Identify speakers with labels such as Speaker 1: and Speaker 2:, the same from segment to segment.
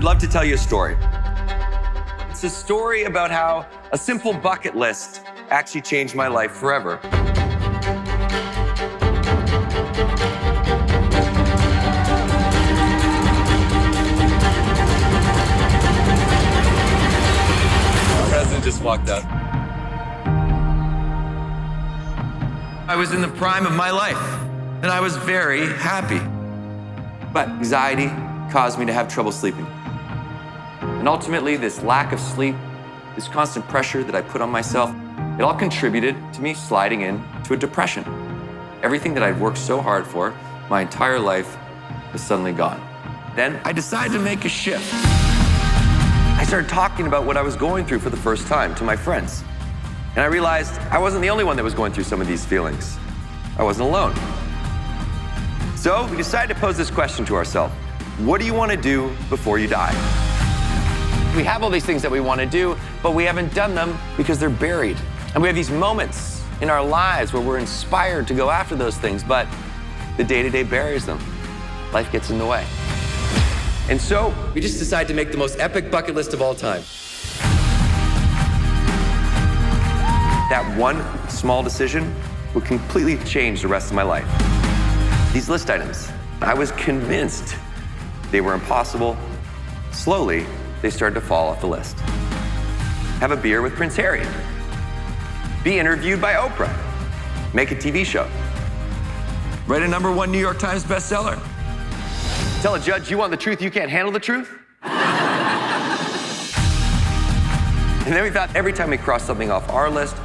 Speaker 1: I'd love to tell you a story. It's a story about how a simple bucket list actually changed my life forever. The president just walked up. I was in the prime of my life, and I was very happy. But anxiety caused me to have trouble sleeping. And ultimately, this lack of sleep, this constant pressure that I put on myself, it all contributed to me sliding into a depression. Everything that I'd worked so hard for my entire life was suddenly gone. Then I decided to make a shift. I started talking about what I was going through for the first time to my friends. And I realized I wasn't the only one that was going through some of these feelings. I wasn't alone. So we decided to pose this question to ourselves. What do you want to do before you die? We have all these things that we want to do, but we haven't done them because they're buried. And we have these moments in our lives where we're inspired to go after those things, but the day-to-day buries them. Life gets in the way. And so we just decided to make the most epic bucket list of all time. That one small decision would completely change the rest of my life. These list items, I was convinced they were impossible. Slowly, they started to fall off the list. Have a beer with Prince Harry. Be interviewed by Oprah. Make a TV show. Write a #1 New York Times bestseller. Tell a judge you want the truth, you can't handle the truth. And then we thought every time we cross something off our list,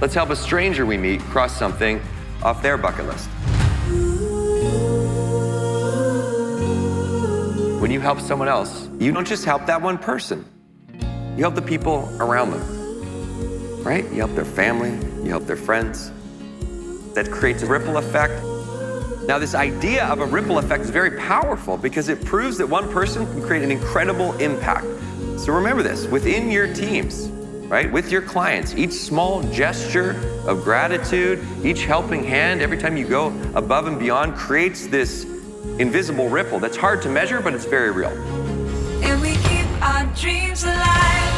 Speaker 1: let's help a stranger we meet cross something off their bucket list. When you help someone else, you don't just help that one person. You help the people around them, right? You help their family, you help their friends. That creates a ripple effect. Now, this idea of a ripple effect is very powerful because it proves that one person can create an incredible impact. So remember this, within your teams, right? With your clients, each small gesture of gratitude, each helping hand, every time you go above and beyond creates this invisible ripple that's hard to measure, but it's very real.
Speaker 2: And we keep our dreams alive.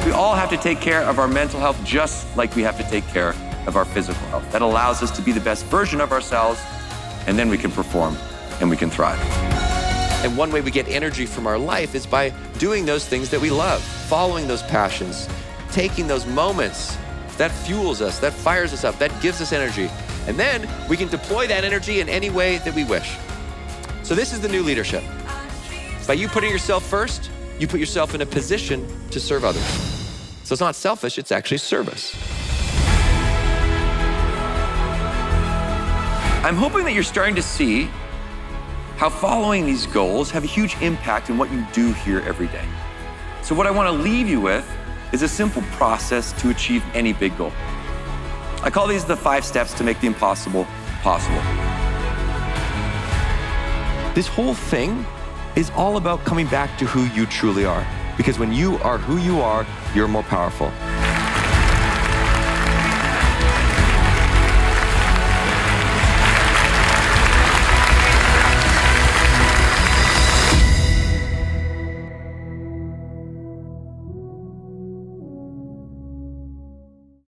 Speaker 1: We all have to take care of our mental health just like we have to take care of our physical health. That allows us to be the best version of ourselves, and then we can perform and we can thrive. And one way we get energy from our life is by doing those things that we love, following those passions, taking those moments that fuels us, that fires us up, that gives us energy. And then we can deploy that energy in any way that we wish. So this is the new leadership. By you putting yourself first, you put yourself in a position to serve others. So it's not selfish, it's actually service. I'm hoping that you're starting to see how following these goals have a huge impact in what you do here every day. So what I want to leave you with is a simple process to achieve any big goal. I call these the 5 steps to make the impossible possible. This whole thing is all about coming back to who you truly are. Because when you are who you are, you're more powerful.